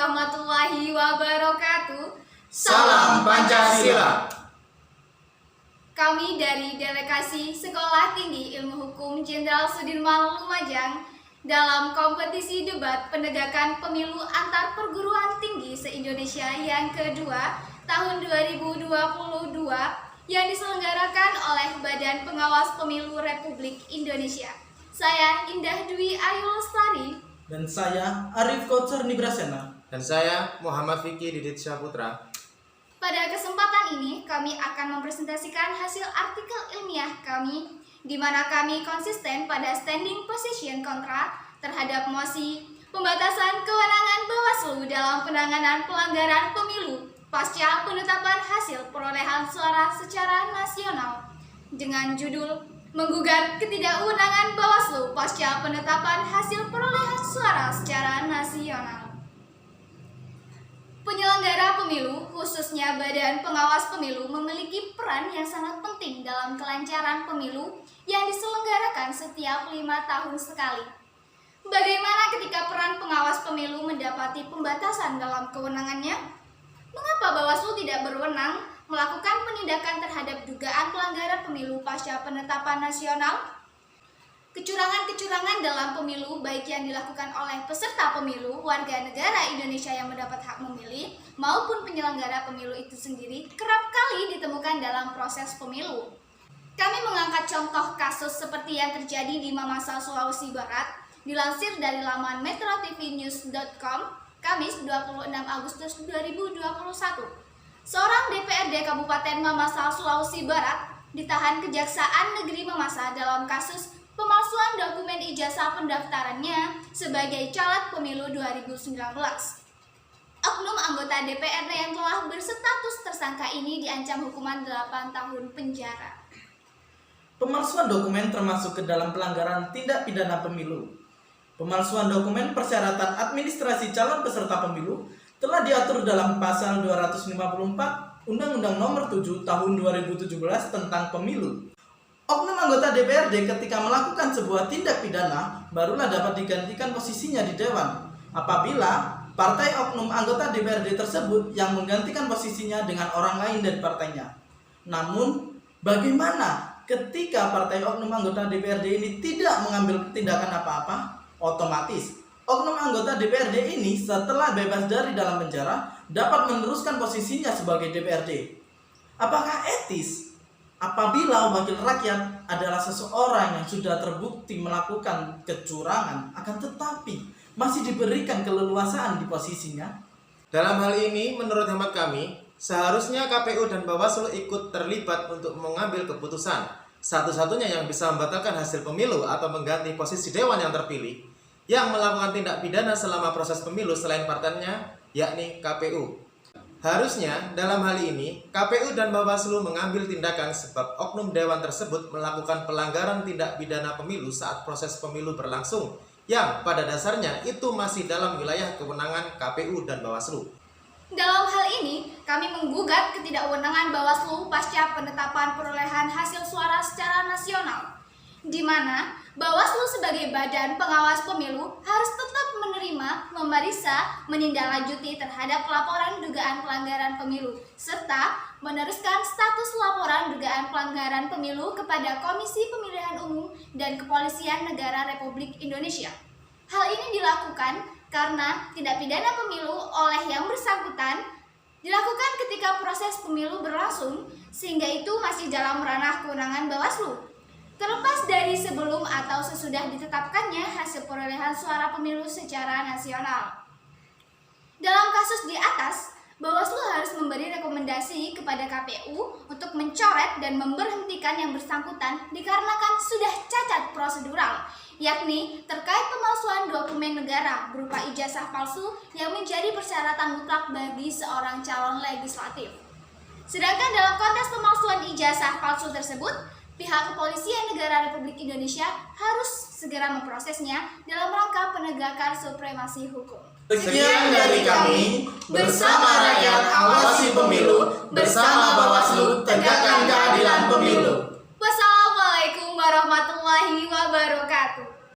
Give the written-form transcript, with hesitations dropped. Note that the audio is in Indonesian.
warahmatullahi wabarakatuh. Salam Pancasila. Kami dari Delegasi Sekolah Tinggi Ilmu Hukum Jenderal Sudirman Lumajang dalam kompetisi debat penegakan pemilu antar perguruan tinggi se-Indonesia yang kedua tahun 2022 yang diselenggarakan oleh Badan Pengawas Pemilu Republik Indonesia. Saya Indah Dwi Ayu Lestari. Dan saya Arif Kotsar Nibrasena. Dan saya Muhammad Fikri Didit Syaputra. Pada kesempatan ini kami akan mempresentasikan hasil artikel ilmiah kami di mana kami konsisten pada standing position kontra terhadap mosi pembatasan kewenangan Bawaslu dalam penanganan pelanggaran pemilu pasca penetapan hasil perolehan suara secara nasional dengan judul menggugat ketidakwenangan Bawaslu pasca penetapan hasil perolehan suara secara nasional. Penyelenggara pemilu, khususnya Badan Pengawas Pemilu, memiliki peran yang sangat penting dalam kelancaran pemilu yang diselenggarakan setiap 5 tahun sekali. Bagaimana ketika peran pengawas pemilu mendapati pembatasan dalam kewenangannya? Mengapa Bawaslu tidak berwenang melakukan penindakan terhadap dugaan pelanggaran pemilu pasca penetapan nasional? Kecurangan-kecurangan dalam pemilu baik yang dilakukan oleh peserta pemilu, warga negara Indonesia yang mendapat hak memilih, maupun penyelenggara pemilu itu sendiri kerap kali ditemukan dalam proses pemilu. Kami mengangkat contoh kasus seperti yang terjadi di Mamasa, Sulawesi Barat, dilansir dari laman metrotvnews.com, Kamis 26 Agustus 2021. Seorang DPRD Kabupaten Mamasa, Sulawesi Barat ditahan Kejaksaan Negeri Mamasa dalam kasus pemalsuan dokumen ijazah pendaftarannya sebagai caleg pemilu 2019. Oknum anggota DPRD yang telah berstatus tersangka ini diancam hukuman 8 tahun penjara. Pemalsuan dokumen termasuk ke dalam pelanggaran tindak pidana pemilu. Pemalsuan dokumen persyaratan administrasi calon peserta pemilu telah diatur dalam pasal 254 Undang-Undang Nomor 7 Tahun 2017 tentang Pemilu. Oknum anggota DPRD ketika melakukan sebuah tindak pidana barulah dapat digantikan posisinya di dewan apabila partai oknum anggota DPRD tersebut yang menggantikan posisinya dengan orang lain dari partainya. Namun, bagaimana ketika partai oknum anggota DPRD ini tidak mengambil tindakan apa-apa? Otomatis, oknum anggota DPRD ini setelah bebas dari dalam penjara dapat meneruskan posisinya sebagai DPRD. Apakah etis apabila wakil rakyat adalah seseorang yang sudah terbukti melakukan kecurangan akan tetapi masih diberikan keleluasaan di posisinya? Dalam hal ini, menurut hemat kami, seharusnya KPU dan Bawaslu ikut terlibat untuk mengambil keputusan. Satu-satunya yang bisa membatalkan hasil pemilu atau mengganti posisi dewan yang terpilih yang melakukan tindak pidana selama proses pemilu selain partainya, yakni KPU. Harusnya dalam hal ini KPU dan Bawaslu mengambil tindakan sebab oknum dewan tersebut melakukan pelanggaran tindak pidana pemilu saat proses pemilu berlangsung yang pada dasarnya itu masih dalam wilayah kewenangan KPU dan Bawaslu. Dalam hal ini, kami menggugat ketidakwenangan Bawaslu pasca penetapan perolehan hasil suara secara nasional, di mana Bawaslu sebagai badan pengawas pemilu harus tetap menerima, memeriksa, menindaklanjuti terhadap laporan dugaan pelanggaran pemilu, serta meneruskan status laporan dugaan pelanggaran pemilu kepada Komisi Pemilihan Umum dan Kepolisian Negara Republik Indonesia. Hal ini dilakukan karena tindak pidana pemilu oleh yang bersangkutan dilakukan ketika proses pemilu berlangsung, sehingga itu masih dalam ranah kewenangan Bawaslu. Terlepas dari sebelum atau sesudah ditetapkannya hasil perolehan suara pemilu secara nasional. Dalam kasus di atas, Bawaslu harus memberi rekomendasi kepada KPU untuk mencoret dan memberhentikan yang bersangkutan dikarenakan sudah cacat prosedural, yakni terkait pemalsuan dokumen negara berupa ijazah palsu yang menjadi persyaratan mutlak bagi seorang calon legislatif. Sedangkan dalam konteks pemalsuan ijazah palsu tersebut, pihak Kepolisian Negara Republik Indonesia harus segera memprosesnya dalam rangka penegakan supremasi hukum. Sekian dari kami, bersama rakyat awasi pemilu, bersama Bawaslu tegakkan keadilan pemilu. Wassalamualaikum warahmatullahi wabarakatuh.